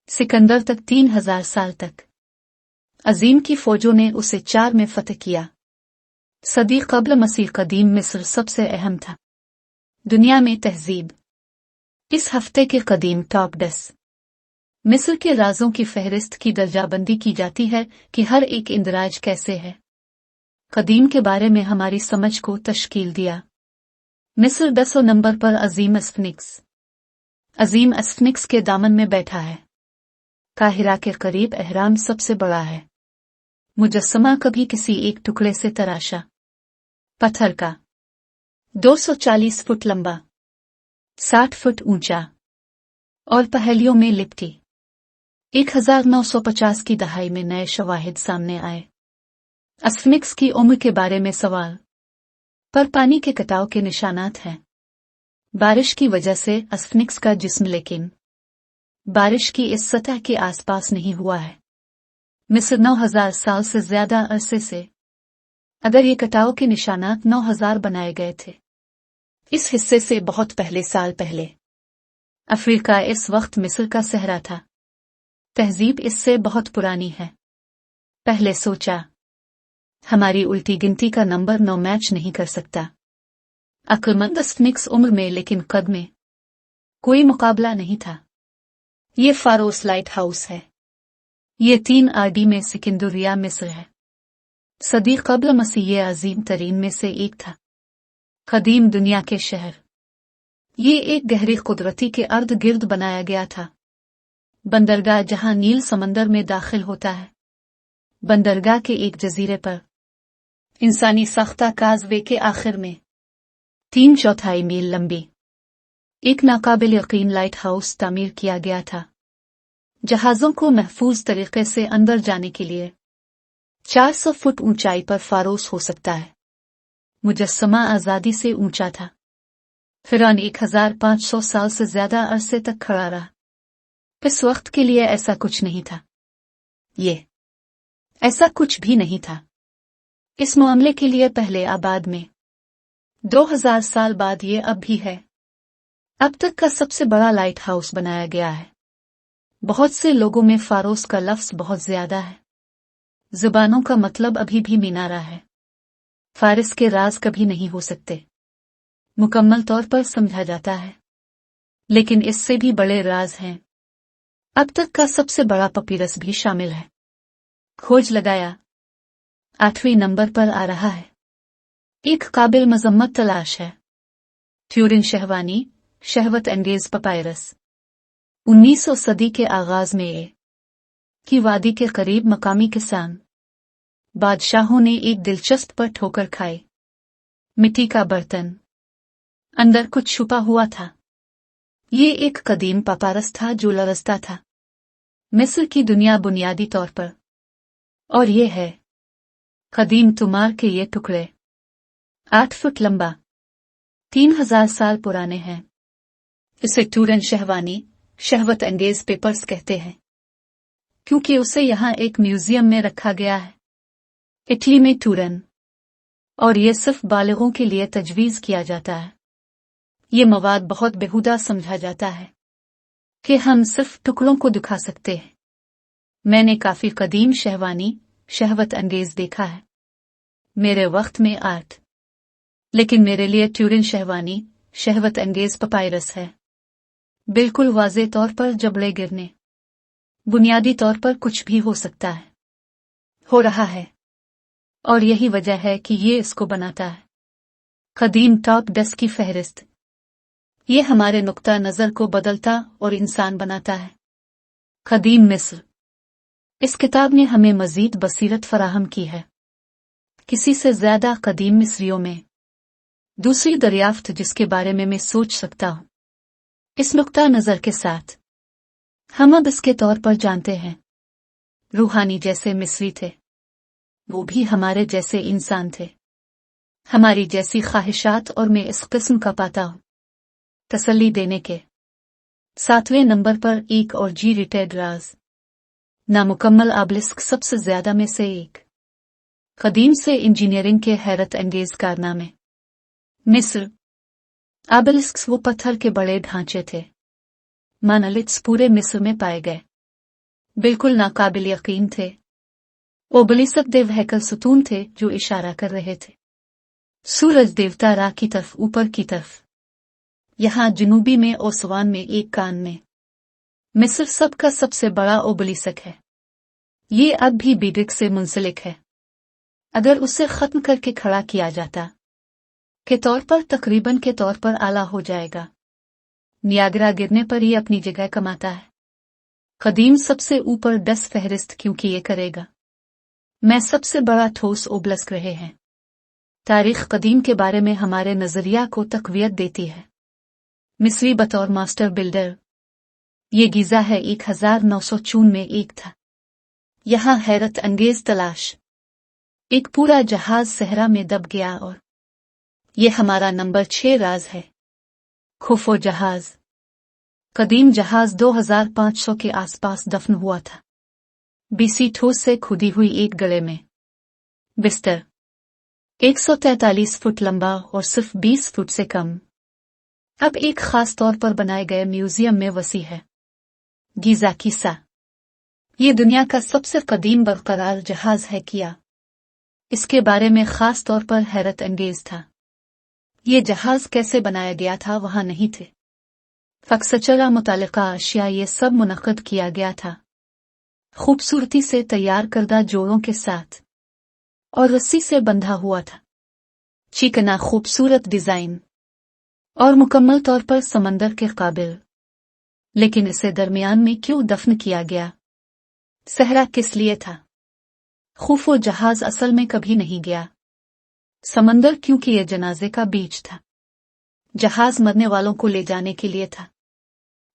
सिकंदर तक 3000 साल तक। अजीम की फौजों ने उसे 4 में फतह किया। सदी कब्ल मसीह कदीम मिस्र सबसे अहम था। दुनिया में तहजीब। इस हफ्ते के कदीम टॉप 10 मिस्र के राजों की फहरिस्त की दर्जाबंदी की जाती है कि हर एक इंदराज कैसे है। कदीम के बारे में हमारी समझ को तश्कील दिया। मिस्र 10वें नंबर पर अजीम स्फिनिक्स। अजीम स्फिनिक्स के दामन में बैठा है। काहिरा के करीब एहराम सबसे बड़ा है। मुजस्समा कभी किसी एक टुकड़े से तराशा। पत्थर का 240 फुट लंबा, 60 फुट ऊंचा और पहेलियों में लिपटी। 1950 की दहाई में नए शवाहिद सामने आए। स्फिनिक्स की उम्र के बारे में सवाल, पर पानी के कटाव के निशानात हैं। बारिश की वजह से स्फिनिक्स का जिस्म लेकिन बारिश की इस सतह के आसपास नहीं हुआ है। मिस्र 9000 साल से ज्यादा अरसे से, अगर ये कटाव के निशानात 9000 बनाए गए थे, इस हिस्से से बहुत पहले साल पहले अफ्रीका इस वक्त मिस्र का सहरा था। तहजीब इससे बहुत पुरानी है। पहले सोचा, हमारी उल्टी गिनती का नंबर 9 मैच नहीं कर सकता। अक्लमंद स्फिनिक्स उम्र में लेकिन कद में कोई मुकाबला नहीं था। ये फारोस लाइट हाउस है। ये 3 आरडी में सिकंदरिया मिस्र है। सदी कब्ल मसीह ये अजीम तरीन में से एक था। कदीम दुनिया के शहर। ये एक गहरी कुदरती के अर्ध गिर्द बनाया गया था। बंदरगाह जहां नील समंदर में दाखिल होता है। बंदरगाह के एक जजीरे पर इंसानी साख्ता काजवे के आखिर में 3/4 मील लंबी एक नाकाबिल यकीन लाइट हाउस तामीर किया गया था। जहाजों को महफूज तरीके से अंदर जाने के लिए 400 फुट ऊंचाई पर फारोस हो सकता है। मुजस्समा आजादी से ऊंचा था। फिरौन 1500 साल से ज्यादा अरसे तक खड़ा रहा। इस वक्त के लिए ऐसा कुछ नहीं था। ये ऐसा कुछ भी नहीं था। इस मामले के लिए पहले आबाद में 2000 साल बाद ये अब भी है। अब तक का सबसे बड़ा लाइट हाउस बनाया गया है। बहुत से लोगों में फारोस का लफ्ज बहुत ज्यादा है। जुबानों का मतलब अभी भी मीनारा है। फारिस के राज कभी नहीं हो सकते। मुकम्मल तौर पर समझा जाता है, लेकिन इससे भी बड़े राज हैं। अब तक का सबसे बड़ा पपीरस भी शामिल है। खोज लगाया 8वें नंबर पर आ रहा है। एक काबिल मजम्मत तलाश है। ट्यूरिन शहवानी शहवत एंगेज पपायरस 1900 सदी के आगाज में ये की वादी के करीब मकामी किसान बादशाहों ने एक दिलचस्प पर ठोकर खाई। मिट्टी का बर्तन, अंदर कुछ छुपा हुआ था। ये एक कदीम पपारस था जो लरजता था। मिस्र की दुनिया बुनियादी तौर पर, और ये है कदीम तुमार के ये टुकड़े 8 फुट लंबा 3000 साल पुराने हैं। इसे टूरन शहवानी शहवत अंगेज पेपर्स कहते हैं, क्योंकि उसे यहां एक म्यूजियम में रखा गया है। इटली में टूरन, और यह सिर्फ बालिगों के लिए तजवीज किया जाता है। ये मवाद बहुत बेहुदा समझा जाता है कि हम सिर्फ टुकड़ों को दिखा सकते हैं। मैंने काफी कदीम शहवानी शहवत अंगेज देखा है मेरे वक्त में आर्ट, लेकिन मेरे लिए ट्यूरिन शहवानी शहवत अंगेज पपायरस है। बिल्कुल वाज़े तौर पर जबड़े गिरने, बुनियादी तौर पर कुछ भी हो सकता है, हो रहा है, और यही वजह है कि ये इसको बनाता है। कदीम टॉप 10 की फहरिस्त। ये हमारे नुक्ता नज़र को बदलता और इंसान बनाता है। कदीम मिस्र। इस किताब ने हमें मजीद बसीरत फराहम की है। किसी से ज्यादा कदीम मिस्रियों में दूसरी दरियाफ्त जिसके बारे में मैं सोच सकता हूं। इस नुक्ता नज़र के साथ हम अब इसके तौर पर जानते हैं, रूहानी जैसे मिस्री थे, वो भी हमारे जैसे इंसान थे, हमारी जैसी ख्वाहिशात, और मैं इस किस्म का पाता हूं तसल्ली देने के। 7वें नंबर पर एक और जी रिटेड राज, नामुकम्मल आबलिस्क सबसे ज्यादा में से एक। कदीम से इंजीनियरिंग के हैरत अंगेज कारनामे। मिस्र। आबलिस्क वो पत्थर के बड़े ढांचे थे। मानालिथ्स पूरे मिस्र में पाए गए। बिल्कुल नाकाबिल यकीन थे। ओबलिस्क देव हैकल सुतून थे जो इशारा कर रहे थे। सूरज देवता रा की तरफ, ऊपर की तरफ। यहाँ जनूबी में ओसवान में एक कान में। मिस्र सबका सबसे बड़ा ओबलिस्क है। ये अब भी बीडिक से मुंसलिक है। अगर उसे खत्म करके खड़ा किया जाता के तौर पर तकरीबन के तौर पर आला हो जाएगा। नियाग्रा गिरने पर ही अपनी जगह कमाता है। कदीम सबसे ऊपर 10 फहरिस्त क्योंकि ये करेगा। मैं सबसे बड़ा ठोस ओबलिस्क रहे हैं। तारीख कदीम के बारे में हमारे नजरिया को तकवीत देती है। मिस्री बतौर मास्टर बिल्डर, ये गीजा है 1904 में एक था। यहाँ हैरत अंगेज तलाश। एक पूरा जहाज सहरा में दब गया और ये हमारा नंबर 6 राज है। खुफो जहाज। कदीम जहाज 2500 के आसपास दफन हुआ था। बीसी ठोस से खुदी हुई एक गले में। बिस्तर 143 फुट लंबा और सिर्फ 20 फुट से कम। अब एक खास तौर पर बनाए गए म्यूजियम में वसी है। गीजा किस्सा। ये दुनिया का सबसे कदीम बरकरार जहाज है किया। इसके बारे में खास तौर पर हैरत अंगेज था। ये जहाज कैसे बनाया गया था वहां नहीं थे। फक्सचरा मुतालिका अशिया ये सब मुनक्कद किया गया था। खूबसूरती से तैयार करदा जोड़ों के साथ और रस्सी से बंधा हुआ था। चिकना खूबसूरत डिजाइन और मुकम्मल तौर पर समंदर के काबिल। लेकिन इसे दरमियान में क्यों दफन किया गया? सहरा किस लिए था? खुफो जहाज असल में कभी नहीं गया। समंदर क्योंकि यह जनाजे का बीच था। जहाज मरने वालों को ले जाने के लिए था।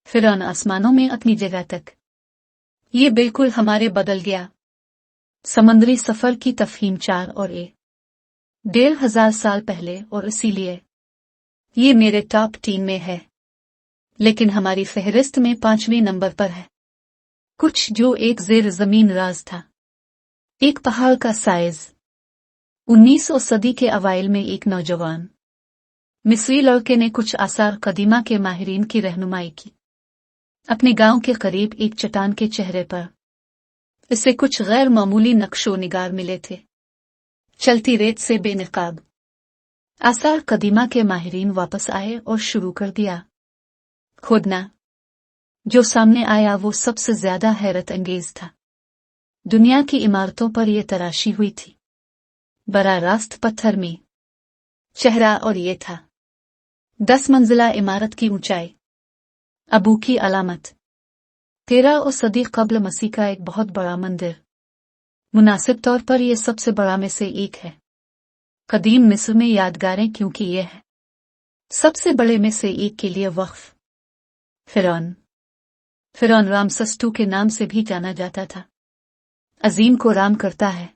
फिरौन आसमानों में अपनी जगह तक। ये बिल्कुल हमारे बदल गया। समंदरी सफर की तफहीम 4 और 1500 साल पहले और इसीलिए ये मेरे टॉप 3 में है। लेकिन हमारी फहरिस्त में 5वें नंबर पर है। कुछ जो एक जेर जमीन राज था। एक पहाड़ का साइज। 19वीं सदी के अवाइल में एक नौजवान मिस्री लड़के ने कुछ आसार कदीमा के माहिरीन की रहनुमाई की। अपने गांव के करीब एक चट्टान के चेहरे पर इसे कुछ गैर मामूली नक्शो निगार मिले थे। चलती रेत से बेनकाब आसार कदीमा के माहिरीन वापस आए और शुरू कर दिया खोदना। जो सामने आया वो सबसे ज्यादा हैरत अंगेज था। दुनिया की इमारतों पर यह तराशी हुई थी। बरा रास्त पत्थर में चेहरा और ये था 10 मंजिला इमारत की ऊंचाई। अबू की अलामत। 13वीं सदी कब्ल मसीह का एक बहुत बड़ा मंदिर। मुनासिब तौर पर यह सबसे बड़ा में से एक है। कदीम मिस्र में यादगारें क्योंकि यह है सबसे बड़े में से एक के लिए वक्फ। फिरौन रामसस II के नाम से भी जाना जाता था। अजीम को राम करता है।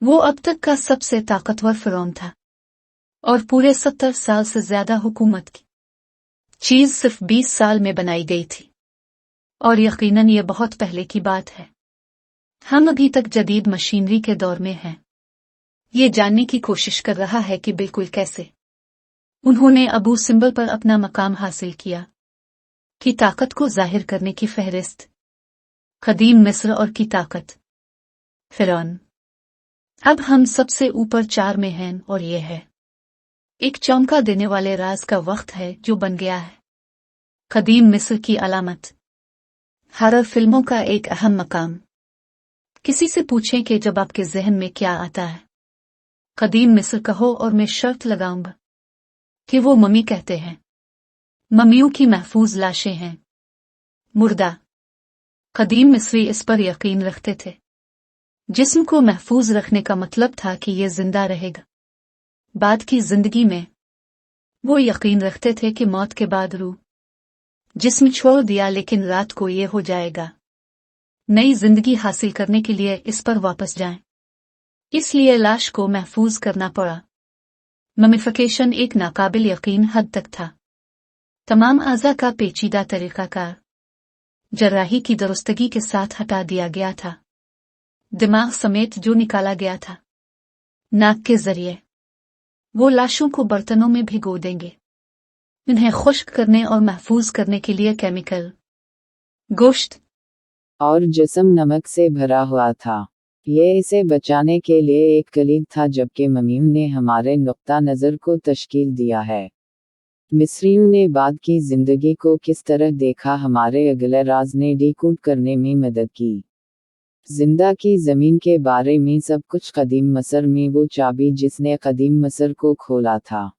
वो अब तक का सबसे ताकतवर फिरौन था और पूरे 70 साल से ज्यादा हुकूमत की चीज सिर्फ 20 साल में बनाई गई थी। और यकीनन ये बहुत पहले की बात है। हम अभी तक जदीद मशीनरी के दौर में हैं। ये जानने की कोशिश कर रहा है कि बिल्कुल कैसे उन्होंने अबू सिंबल पर अपना मकाम हासिल किया। की ताकत को जाहिर करने की फहरिस्त। कदीम मिस्र और की ताकत। फिरौन। अब हम सबसे ऊपर 4 में हैं और ये है एक चौंका देने वाले राज का वक्त है जो बन गया है। कदीम मिस्र की अलामत। हॉरर फिल्मों का एक अहम मकाम। किसी से पूछें कि जब आपके जहन में क्या आता है कदीम मिस्र कहो और मैं शर्त लगाऊंगा कि वो मम्मी कहते हैं। मम्मियों की महफूज लाशें हैं। मुर्दा। कदीम मिस्री इस पर यकीन रखते थे। जिस्म को महफूज रखने का मतलब था कि यह जिंदा रहेगा। बाद की जिंदगी में वो यकीन रखते थे कि मौत के बाद रूह जिस्म छोड़ दिया लेकिन रात को ये हो जाएगा। नई जिंदगी हासिल करने के लिए इस पर वापस जाएं। इसलिए लाश को महफूज करना पड़ा। ममिफिकेशन एक नाकाबिल यकीन हद तक था। तमाम आज़ा का पेचीदा तरीकाकार जर्राही की दुरुस्तगी के साथ हटा दिया गया था। दिमाग समेत जो निकाला गया था नाक के जरिए। वो लाशों को बर्तनों में भिगो देंगे। इन्हें खुश्क करने और महफूज करने के लिए केमिकल गोश्त और जिस्म नमक से भरा हुआ था। ये इसे बचाने के लिए एक कलीद था, जबकि ममीम ने हमारे नुक्ता नज़र को तश्कील दिया है। मिस्रियों ने बाद की ज़िंदगी को किस तरह देखा, हमारे अगले राज ने डिकोड करने में मदद की। जिंदा की ज़मीन के बारे में सब कुछ। कदीम मसर में वो चाबी जिसने कदीम मसर को खोला था।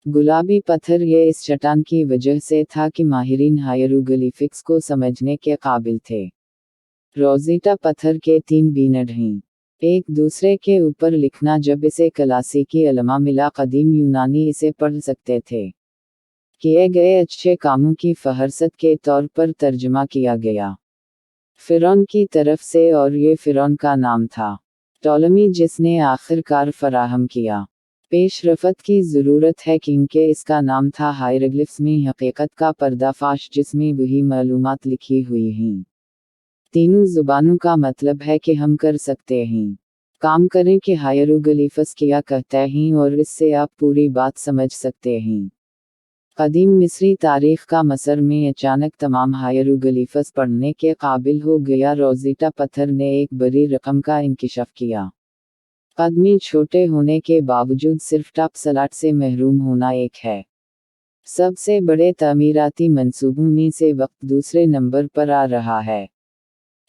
गुलाबी पत्थर। ये इस चट्टान की वजह से था कि माहिरीन हायरोग्लिफिक्स को समझने के काबिल थे। रोज़ेटा पत्थर के 3 बीनड हैं। एक दूसरे के ऊपर लिखना। जब इसे क्लासिकी अलमा मिला, कदीम यूनानी इसे पढ़ सकते थे। किए गए अच्छे कामों की फहरस्त के तौर पर तर्जमा किया गया फ़िरौन की तरफ से, और ये फ़िरौन का नाम था टॉलमी, जिसने आखिरकार फराहम किया। पेशरफत की ज़रूरत है क्योंकि इसका नाम था हायरोग्लिफ्स में हकीकत का पर्दाफाश, जिसमें वही मालूमात लिखी हुई हैं। तीनों ज़ुबानों का मतलब है कि हम कर सकते हैं। काम करें कि हायरोग्लिफ्स क्या कहते हैं, और इससे आप पूरी बात समझ सकते हैं। कदीम मिस्री तारीख़ का मसर में अचानक तमाम हायरोग्लिफस पढ़ने के काबिल हो गया। रोज़ेटा पत्थर ने एक बड़ी रकम का इंकिशाफ किया। कद में छोटे होने के बावजूद सिर्फ टॉप सलाट से महरूम होना एक है। सबसे बड़े तामीराती मंसूबों में से वक्त दूसरे नंबर पर आ रहा है।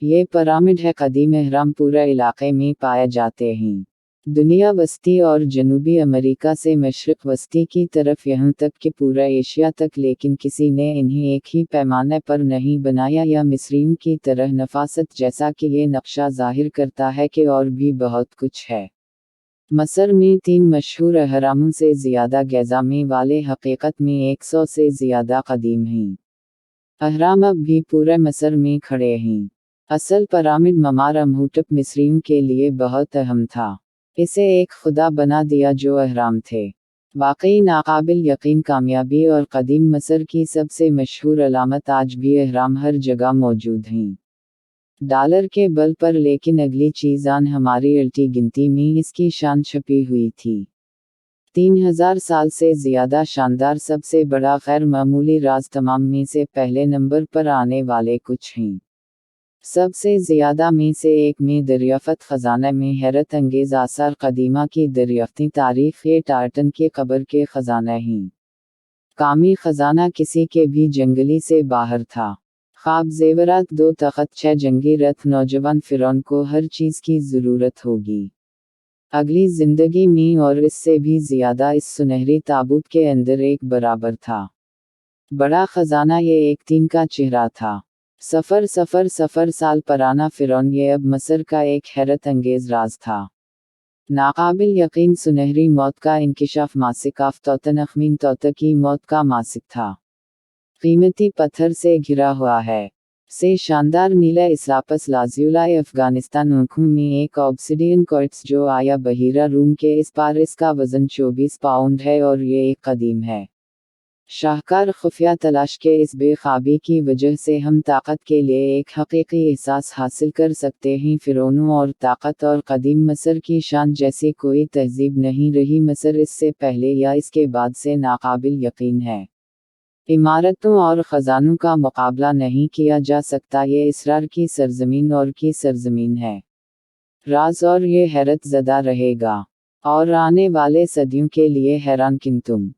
ये पिरामिड है। कदीम अहराम पूरे इलाके में पाए जाते हैं। दुनिया वस्ती और जनूबी अमेरिका से मशरक़ वस्ती की तरफ, यहाँ तक कि पूरा एशिया तक, लेकिन किसी ने इन्हें एक ही पैमाने पर नहीं बनाया या मिस्रियों की तरह नफासत, जैसा कि ये नक्शा ज़ाहिर करता है कि और भी बहुत कुछ है। मसर में 3 मशहूर अहरामों से ज़्यादा गैज़ामे वाले हकीकत में 100 से ज़्यादा कदीम हैं। अहराम अब भी पूरे मसर में खड़े हैं। असल पिरामिड ममार अमहूटप मिस्रियों के लिए बहुत अहम था। इसे एक खुदा बना दिया जो अहराम थे। वाकई नाकाबिल यकीन कामयाबी। और कदीम मसर की सबसे मशहूर अलामत आज भी अहराम हर जगह मौजूद हैं। डॉलर के बल पर, लेकिन अगली चीज़ आन हमारी उल्टी गिनती में इसकी शान छपी हुई थी। 3000 साल से ज़्यादा शानदार, सबसे बड़ा गैर मामूली राज तमाम में से पहले नंबर पर आने वाले कुछ हैं। सबसे ज़्यादा में से एक में दरियाफ़त ख़ज़ाना में हैरत अंगेज़ आसार कदीमा की दरियाफ़ती तारीख़। ये टार्टन के कब्र के ख़ज़ाना हैं। कामी ख़ज़ाना किसी के भी जंगली से बाहर था। ख्वाब ज़ेवरात, 2 तख़त, 6 जंगी रथ। नौजवान फ़िरौन को हर चीज़ की ज़रूरत होगी अगली ज़िंदगी में, और इससे भी ज़्यादा। इस सुनहरी ताबूत के अंदर एक बराबर था बड़ा ख़ज़ाना। ये एक 3 का चेहरा था। सफ़र सफ़र सफ़र साल पराना फ़िरौन। ये अब मसर का एक हैरत अंगेज़ राज था। नाकाबिल यकीन सुनहरी मौत का इंकिशाफ। मासिक आफ्तौतनखमीन तौत की मौत का मासिक था। कीमती पत्थर से घिरा हुआ है। से शानदार नीला इस्लापस लाज़ियुलाए अफ़गानिस्तान आँखों में एक ऑब्सिडियन क्वार्ट्ज़ जो आया बहीरा रूम के इस पार। इसका वज़न 24 पाउंड है और ये एक कदीम है। शाहकार खुफिया तलाश के इस बेखाबी की वजह से हम ताकत के लिए एक हकीकी एहसास हासिल कर सकते हैं। फ़िरौनों और ताकत और कदीम मसर की शान जैसी कोई तहज़ीब नहीं रही। मसर इससे पहले या इसके बाद से नाकाबिल यकीन है। इमारतों और ख़ज़ानों का मुकाबला नहीं किया जा सकता। ये इसरार की सरज़मीन और की सरज़मीन है। राज, और ये हैरत ज़दा रहेगा और आने वाले सदियों के लिए हैरान किन तुम।